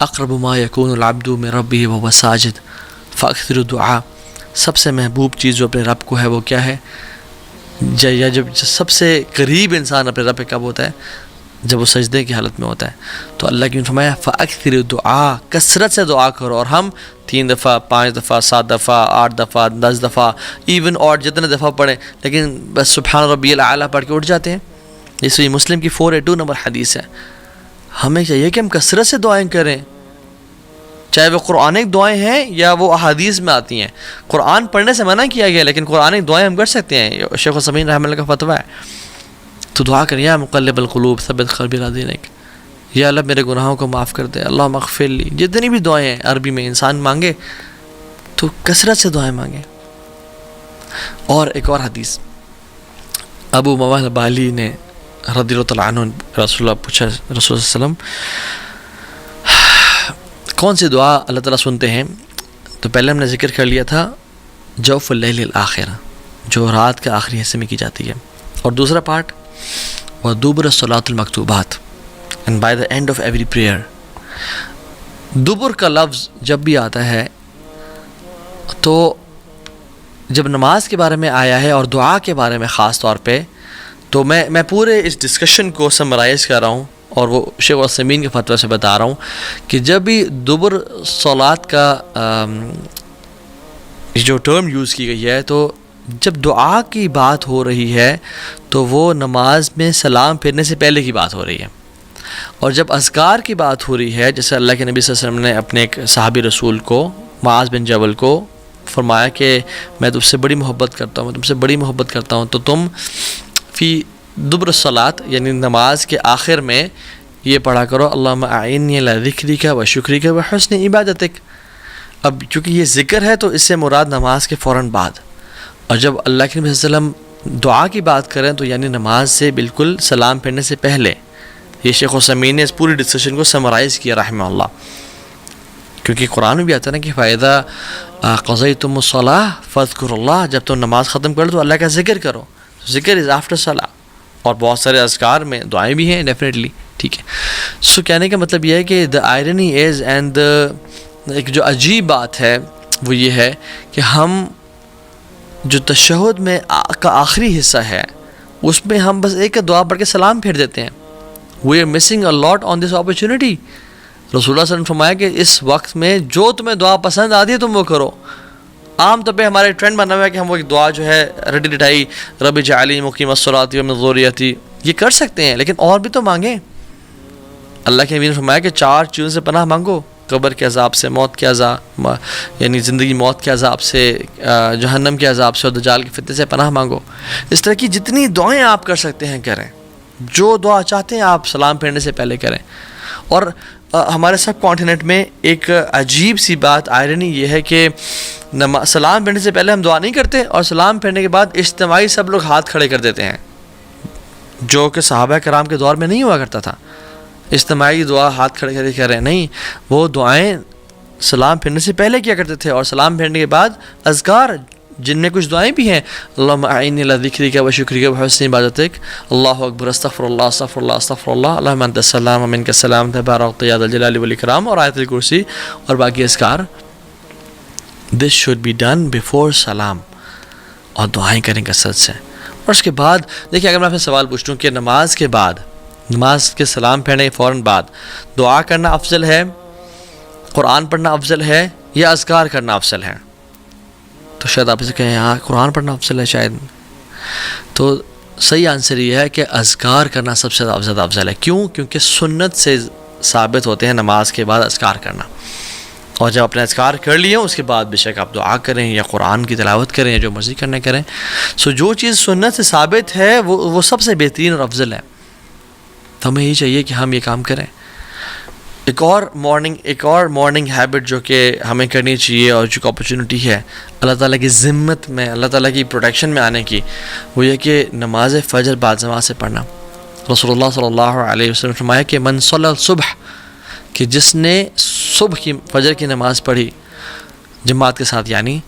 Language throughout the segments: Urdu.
اقرب ما یکون العبد من ربہ وهو ساجد فاکثر الدعاء، سب سے محبوب چیز جو اپنے رب کو ہے وہ کیا ہے؟ یا جب سب سے قریب انسان اپنے رب پہ کب ہوتا ہے؟ جب وہ سجدے کی حالت میں ہوتا ہے۔ تو اللہ کی نے فرمایا فاکثر الدعاء، کثرت سے دعا کرو، اور ہم 3 دفعہ 5 دفعہ 7 دفعہ 8 دفعہ 10 دفعہ ایون اور جتنے دفعہ پڑھیں، لیکن بس سبحان ربی الاعلیٰ پڑھ کے اٹھ جاتے ہیں۔ یہ صحیح مسلم کی 482 نمبر حدیث ہے۔ ہمیں چاہیے کہ ہم کثرت سے دعائیں کریں، چاہے وہ قرآنک دعائیں ہیں یا وہ احادیث میں آتی ہیں۔ قرآن پڑھنے سے منع کیا گیا، لیکن قرآنک دعائیں ہم کر سکتے ہیں، شیخ عثیمین رحمہ اللہ کا فتویٰ ہے۔ تو دعا کریں یا مقلب القلوب ثبت قلبی علی دینک، یا اللہ میرے گناہوں کو معاف کر دے، اللہم اغفر لی، جتنی بھی دعائیں ہیں عربی میں انسان مانگے تو کثرت سے دعائیں مانگیں۔ اور ایک اور حدیث، ابو موال بالی نے رضی اللہ تعالیٰ عنہ رسول اللہ پوچھا، رسول اللہ صلی اللہ علیہ وسلم کون سی دعا اللہ تعالیٰ سنتے ہیں؟ تو پہلے ہم نے ذکر کر لیا تھا جوف اللیل الآخر، جو رات کے آخری حصے میں کی جاتی ہے، اور دوسرا پارٹ وَدُبُرَ الصَّلَاةُ الْمَكْتُوبَاتِ and by the end of every prayer۔ دبر کا لفظ جب بھی آتا ہے تو جب نماز کے بارے میں آیا ہے اور دعا کے بارے میں خاص طور پہ، تو میں پورے اس ڈسکشن کو سمرائز کر رہا ہوں، اور وہ شیخ عثیمین کے فتویٰ سے بتا رہا ہوں کہ جب بھی دبر صلات کا جو ٹرم یوز کی گئی ہے، تو جب دعا کی بات ہو رہی ہے تو وہ نماز میں سلام پھیرنے سے پہلے کی بات ہو رہی ہے، اور جب اذکار کی بات ہو رہی ہے، جیسے اللہ کے نبی صلی اللہ علیہ وسلم نے اپنے ایک صحابی رسول کو معاذ بن جبل کو فرمایا کہ میں تم سے بڑی محبت کرتا ہوں، تو تم فی دبر الصلاۃ یعنی نماز کے آخر میں یہ پڑھا کرو اللہم اعنی علی ذکرک و شکرک و حسن عبادتک۔ اب چونکہ یہ ذکر ہے تو اس سے مراد نماز کے فوراً بعد، اور جب اللہ کے نبی صلی اللہ علیہ وسلم دعا کی بات کریں تو یعنی نماز سے بالکل سلام پھیرنے سے پہلے۔ یہ شیخ عثیمین نے اس پوری ڈسکشن کو سمرائز کیا رحمہ اللہ، کیونکہ قرآن میں بھی آتا ہے نا کہ فَإِذَا قَضَيْتُمُ الصَّلَاةَ فَاذْكُرُوا اللَّهَ، جب تم نماز ختم کر دو اللہ کا ذکر کرو، ذکر از آفٹر صلاح، اور بہت سارے اذکار میں دعائیں بھی ہیں ڈیفینیٹلی، ٹھیک ہے۔ سو کہنے کا مطلب یہ ہے کہ the irony is and ایک جو عجیب بات ہے وہ یہ ہے کہ ہم جو تشہد میں کا آخری حصہ ہے اس میں ہم بس ایک دعا پڑھ کے سلام پھیر دیتے ہیں۔ We are missing a lot on this opportunity۔ رسول اللہ صلی اللہ علیہ وسلم نے فرمایا کہ اس وقت میں جو تمہیں دعا پسند آتی ہے تم وہ کرو۔ عام طور پہ ہمارے ٹرینڈ بنا ہوا ہے کہ ہم وہ ایک دعا جو ہے رٹی رٹائی رب اجعلنی مقیم الصلاۃ ومن ذریتی یہ کر سکتے ہیں، لیکن اور بھی تو مانگیں۔ اللہ کے نبی نے فرمایا کہ 4 چیزوں سے پناہ مانگو، قبر کے عذاب سے، موت کے عذاب یعنی زندگی موت کے عذاب سے، جہنم کے عذاب سے، اور دجال کے فتنے سے پناہ مانگو۔ اس طرح کی جتنی دعائیں آپ کر سکتے ہیں کریں، جو دعا چاہتے ہیں آپ سلام پھیرنے سے پہلے کریں۔ اور ہمارے سب کانٹیننٹ میں ایک عجیب سی بات آئرنی یہ ہے کہ سلام پھیرنے سے پہلے ہم دعا نہیں کرتے، اور سلام پھیرنے کے بعد اجتماعی سب لوگ ہاتھ کھڑے کر دیتے ہیں، جو کہ صحابہ کرام کے دور میں نہیں ہوا کرتا تھا۔ اجتماعی دعا ہاتھ کھڑے کر کے کر رہے ہیں، نہیں، وہ دعائیں سلام پھیرنے سے پہلے کیا کرتے تھے، اور سلام پھیرنے کے بعد اذکار جن میں کچھ دعائیں بھی ہیں، اللہم اعنی علی ذکرک و شکرک و حسن عبادتک، اللہ اکبر، استغفر اللہ استغفر اللہ استغفر اللہ، اللہم انت السلام و منک السلام تبارکت یا ذا الجلال والاکرام، اور آیت الکرسی اور باقی اذکار۔ This should be done before سلام، اور دعائیں کریں کثرت سے۔ اور اس کے بعد دیکھیں، اگر میں آپ سے سوال پوچھ لوں کہ نماز کے بعد، نماز کے سلام پھیرنے کے فوراً بعد دعا کرنا افضل ہے، قرآن پڑھنا افضل ہے، یا اذکار کرنا افضل ہے، تو شاید آپ اسے کہیں ہاں قرآن پڑھنا افضل ہے شاید، تو صحیح آنسر یہ ہے کہ اذکار کرنا سب سے زیادہ افضل ہے۔ کیوں؟ کیونکہ سنت سے ثابت ہوتے ہیں نماز کے بعد اذکار کرنا، اور جب اپنے اذکار کر لیے اس کے بعد بے شک آپ دعا کریں یا قرآن کی تلاوت کریں یا جو مرضی کرنا کریں۔ سو جو چیز سنت سے ثابت ہے وہ سب سے بہترین اور افضل ہے، تو ہمیں یہ چاہیے کہ ہم یہ کام کریں۔ ایک اور مارننگ ہیبٹ جو کہ ہمیں کرنی چاہیے، اور جو اپرچونٹی ہے اللہ تعالیٰ کی ذمت میں، اللہ تعالیٰ کی پروٹیکشن میں آنے کی، وہ یہ کہ نماز فجر بعد جماعت سے پڑھنا۔ رسول اللہ صلی اللہ علیہ وسلم نے فرمایا کہ من صلی الصبح، کہ جس نے صبح کی فجر کی نماز پڑھی جماعت کے ساتھ، یعنی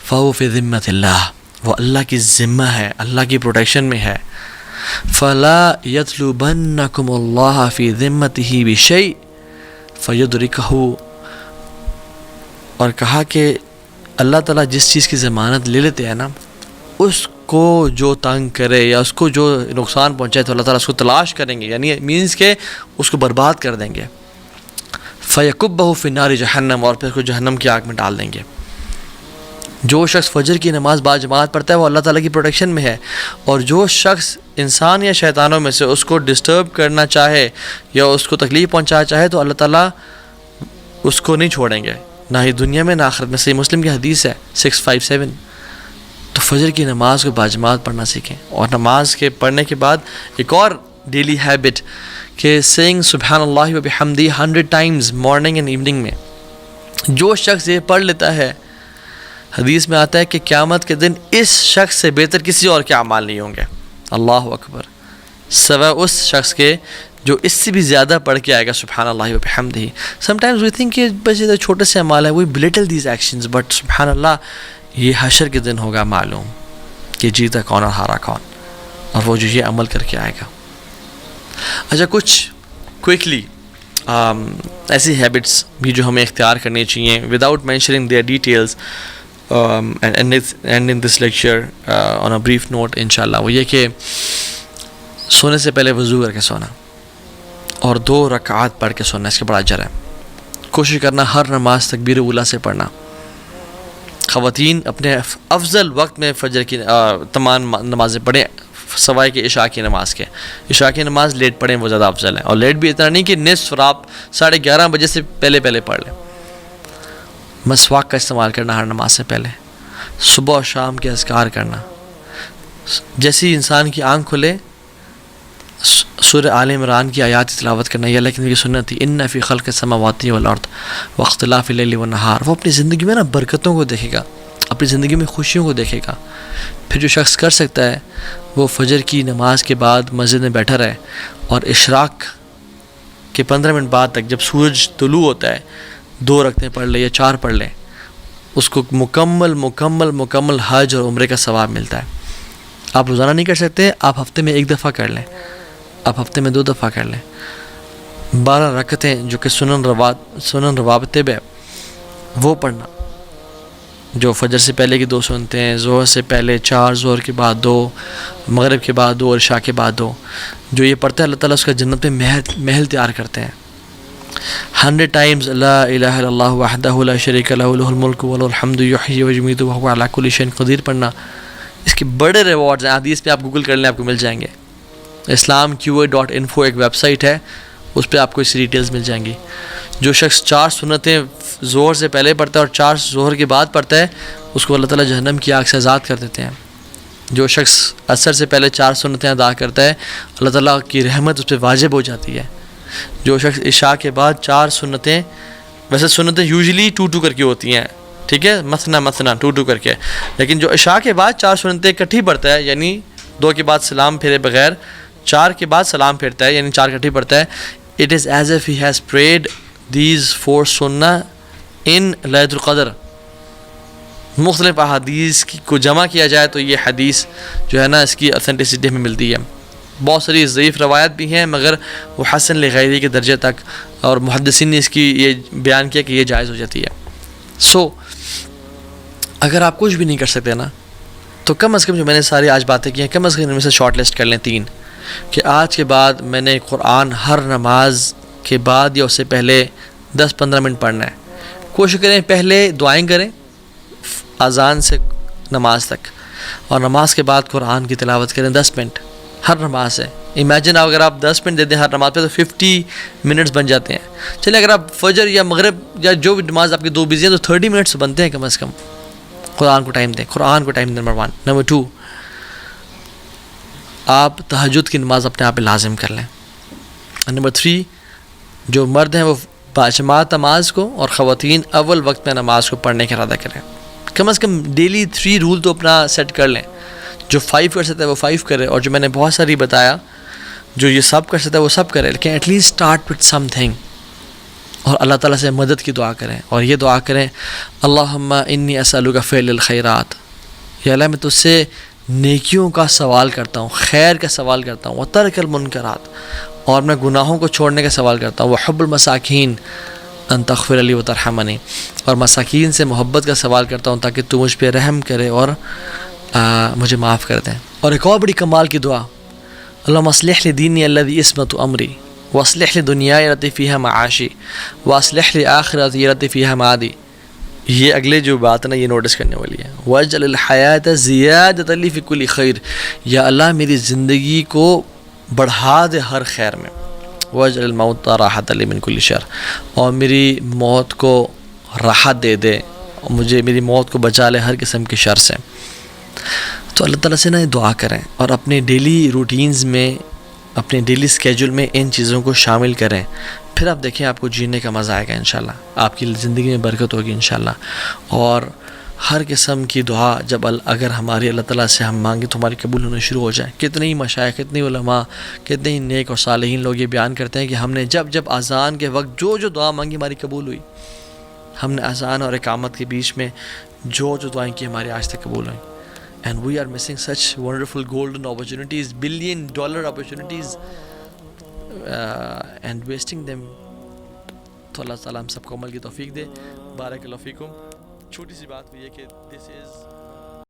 فہو فی ذمت اللہ، وہ اللہ کی ذمہ ہے، اللہ کی پروٹیکشن میں ہے۔ فلا یطلبنکم اللہ فی ذمتہ بشیء فَيُدْرِكَهُ، اور کہا کہ اللہ تعالیٰ جس چیز کی ضمانت لے لیتے ہیں نا، اس کو جو تنگ کرے یا اس کو جو نقصان پہنچائے تو اللہ تعالیٰ اس کو تلاش کریں گے، یعنی مینس کہ اس کو برباد کر دیں گے. فَيَكُبَّهُ فِي النَّارِ جہنم، اور پھر اس کو جہنم کی آگ میں ڈال دیں گے. جو شخص فجر کی نماز باجماعت پڑھتا ہے وہ اللہ تعالیٰ کی پروٹیکشن میں ہے، اور جو شخص انسان یا شیطانوں میں سے اس کو ڈسٹرب کرنا چاہے یا اس کو تکلیف پہنچانا چاہے تو اللہ تعالیٰ اس کو نہیں چھوڑیں گے، نہ ہی دنیا میں نہ آخرت میں. صحیح مسلم کی حدیث ہے 657. تو فجر کی نماز کو باجماعت پڑھنا سیکھیں، اور نماز کے پڑھنے کے بعد ایک اور ڈیلی ہیبٹ کہ سینگ سبحان اللہ و بحمدی 100 ٹائمز مارننگ اینڈ ایوننگ میں. جو شخص یہ پڑھ لیتا ہے، حدیث میں آتا ہے کہ قیامت کے دن اس شخص سے بہتر کسی اور کے اعمال نہیں ہوں گے. اللہ اکبر، سوا اس شخص کے جو اس سے بھی زیادہ پڑھ کے آئے گا سبحان اللہ و بحمدہ. سم ٹائمز وی تھنک کہ بس یہ چھوٹے سے اعمال ہیں، وی بلیٹل دیز ایکشنز، بٹ سبحان اللہ یہ حشر کے دن ہوگا معلوم کہ جیتا کون اور ہارا کون، اور وہ جو یہ عمل کر کے آئے گا. اچھا، کچھ کوئکلی ایسی ہیبٹس بھی جو ہمیں اختیار کرنی چاہیے without mentioning their details and in this lecture on a brief note انشاءاللہ. وہ یہ کہ سونے سے پہلے وضو کر کے سونا اور 2 رکعات پڑھ کے سونا، اس کا بڑا اجر ہے. کوشش کرنا ہر نماز تکبیر اولیٰ سے پڑھنا. خواتین اپنے افضل وقت میں فجر کی تمام نمازیں پڑھیں سوائے کہ عشاء کی نماز کے. عشاء کی نماز لیٹ پڑھیں، وہ زیادہ افضل ہے، اور لیٹ بھی اتنا نہیں کہ نصف رات 11:30 بجے سے پہلے پڑھ لیں. مسواک کا استعمال کرنا ہر نماز سے پہلے. صبح اور شام کے اذکار کرنا. جیسی انسان کی آنکھ کھلے سورہ آل عمران کی آیات تلاوت کرنا، یہ اللہ کی سنت تھی. ان فی خلق السماوات والارض واختلاف اللیل والنہار. وہ اپنی زندگی میں نا برکتوں کو دیکھے گا، اپنی زندگی میں خوشیوں کو دیکھے گا. پھر جو شخص کر سکتا ہے وہ فجر کی نماز کے بعد مسجد میں بیٹھا رہے اور اشراق کے 15 منٹ بعد تک جب سورج طلوع ہوتا ہے 2 رکعتیں پڑھ لے یا 4 پڑھ لیں، اس کو مکمل حج اور عمرے کا ثواب ملتا ہے. آپ روزانہ نہیں کر سکتے، آپ ہفتے میں 1 دفعہ کر لیں، آپ ہفتے میں 2 دفعہ کر لیں. 12 رکعتیں جو کہ سنن رواتب ہے وہ پڑھنا، جو فجر سے پہلے کی 2 سنتے ہیں، ظہر سے پہلے 4، ظہر کے بعد 2، مغرب کے بعد 2 اور عشاء کے بعد 2. جو یہ پڑھتا ہے اللہ تعالیٰ اس کا جنت میں محل تیار کرتے ہیں. 100 ٹائمز لا الہ الا اللہ وحدہ لا شریک لہ لہ الملک وله الحمد یحیی ویمیت وهو علی کل شیء قدیر پڑھنا. اس کے بڑے ریوارڈز ہیں، حدیث پہ آپ گوگل کر لیں آپ کو مل جائیں گے. islamqa.info ایک ویب سائٹ ہے، اس پہ آپ کو اس ڈیٹیلز مل جائیں گی. جو شخص 4 سنتیں ظہر سے پہلے پڑھتا ہے اور 4 ظہر کے بعد پڑھتا ہے، اس کو اللہ تعالیٰ جہنم کی آگ سے آزاد کر دیتے ہیں. جو شخص عصر سے پہلے 4 سنتیں ادا کرتا ہے، اللہ تعالیٰ کی رحمت اس پہ واجب ہو جاتی ہے. جو شخص عشاء کے بعد 4 سنتیں، ویسے سنتیں یوزلی 2 کر کے ہوتی ہیں، ٹھیک ہے، مثنا 2 کر کے، لیکن جو عشاء کے بعد 4 سنتیں اکٹھی پڑھتا ہے، یعنی 2 کے بعد سلام پھیرے بغیر 4 کے بعد سلام پھیرتا ہے، یعنی 4 اکٹھی پڑھتا ہے. It is as if he has prayed these 4 سنہ in لیلۃ القدر. مختلف احادیث کو جمع کیا جائے تو یہ حدیث جو ہے نا اس کی اتھینٹسٹی ہمیں ملتی ہے. بہت ساری ضعیف روایت بھی ہیں مگر وہ حسن لغیری کے درجے تک، اور محدثین نے اس کی یہ بیان کیا کہ یہ جائز ہو جاتی ہے. سو اگر آپ کچھ بھی نہیں کر سکتے نا تو کم از کم جو میں نے ساری آج باتیں کی ہیں کم از کم ان میں سے شارٹ لسٹ کر لیں 3 کہ آج کے بعد میں نے قرآن ہر نماز کے بعد یا اس سے پہلے 10-15 منٹ پڑھنا ہے. کوشش کریں پہلے دعائیں کریں اذان سے نماز تک، اور نماز کے بعد قرآن کی تلاوت کریں 10 منٹ ہر نماز ہے. امیجن اگر آپ 10 منٹ دے دیں ہر نماز پہ تو 50 منٹس بن جاتے ہیں. چلیں اگر آپ فجر یا مغرب یا جو بھی نماز آپ کی 2 بزی ہیں تو 30 منٹس بنتے ہیں کم از کم. قرآن کو ٹائم دیں، قرآن کو ٹائم نمبر 1. نمبر 2، آپ تہجد کی نماز اپنے آپ پہ لازم کر لیں. نمبر 3، جو مرد ہیں وہ باجماعت نماز کو، اور خواتین اول وقت میں نماز کو پڑھنے کا ارادہ کریں. کم از کم ڈیلی 3 رول تو اپنا سیٹ کر لیں. جو 5 کر سکتا ہے وہ 5 کرے، اور جو میں نے بہت ساری بتایا جو یہ سب کر سکتا ہے وہ سب کرے، لیکن at least start with something. اور اللہ تعالیٰ سے مدد کی دعا کریں، اور یہ دعا کریں اللہم انی اسألک فعل الخیرات، یا اللہ میں تجھ سے نیکیوں کا سوال کرتا ہوں، خیر کا سوال کرتا ہوں، وترک المنکرات، اور میں گناہوں کو چھوڑنے کا سوال کرتا ہوں. وحب المساکین ان تغفر لی وترحمنی، اور مساکین سے محبت کا سوال کرتا ہوں تاکہ تو مجھ پہ رحم کرے اور مجھے معاف کر دیں. اور ایک اور بڑی کمال کی دعا، اللہم اصلح لی دینی الذی عصمت امری واصلح لی دنیای التی فیہا معاشی واصلح لی آخرتی التی فیہا معادی. یہ اگلے جو بات ہے نا یہ نوٹس کرنے والی ہے. واجعل الحیات زیادۃ لی فی کل خیر، یا اللہ میری زندگی کو بڑھا دے ہر خیر میں. واجعل الموت راحۃ لی من کل شر، اور میری موت کو راحت دے دے، مجھے میری موت کو بچا لے ہر قسم کے شر سے. تو اللہ تعالیٰ سے نا دعا کریں اور اپنے ڈیلی روٹینز میں، اپنے ڈیلی اسکیجول میں ان چیزوں کو شامل کریں. پھر آپ دیکھیں آپ کو جینے کا مزہ آئے گا انشاءاللہ، آپ کی زندگی میں برکت ہوگی انشاءاللہ. اور ہر قسم کی دعا جب اگر ہماری اللہ تعالیٰ سے ہم مانگیں تو ہماری قبول ہونا شروع ہو جائیں. کتنے ہی مشائخ، کتنے علماء، کتنے ہی نیک اور صالحین لوگ یہ بیان کرتے ہیں کہ ہم نے جب اذان کے وقت جو دعا مانگی ہماری قبول ہوئی. ہم نے اذان اور اقامت کے بیچ میں جو دعائیں کی ہماری آج تک قبول ہوئیں. And we are missing such wonderful golden opportunities, $1 billion opportunities, and wasting them. تو اللہ تعالیٰ ہم سب کو عمل کی توفیق دے. بارک اللہ فیکم. چھوٹی سی بات ہوئی ہے کہ this is